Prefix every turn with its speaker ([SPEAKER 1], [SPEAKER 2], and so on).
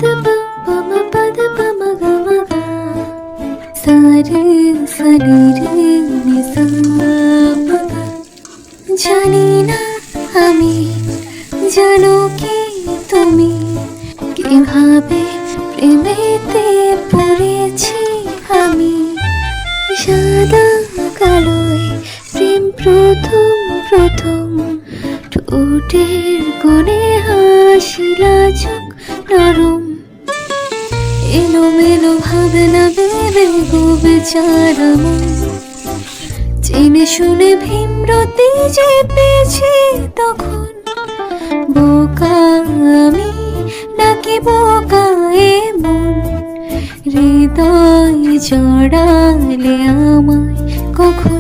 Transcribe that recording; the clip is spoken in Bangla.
[SPEAKER 1] পদ পম পদ পম গ ম গ সা রে সা নি রে নি সা প গ। জানি না আমি, জানো কি তুমি, কিভাবে প্রেমেতে পড়েছি আমি। সাদা কালোয় প্রেম প্রথম প্রথম, ঠোঁটের কোণে হাসি লাজুক নরম। এলোমেলো ভাবনা ভেবে গো বেচারা মন, জেনে শুনে ভীমরতি যে পেয়েছি তখন। বোকা আমি নাকি বোকা এ মন, হৃদয় জড়ালে আমায় কখন।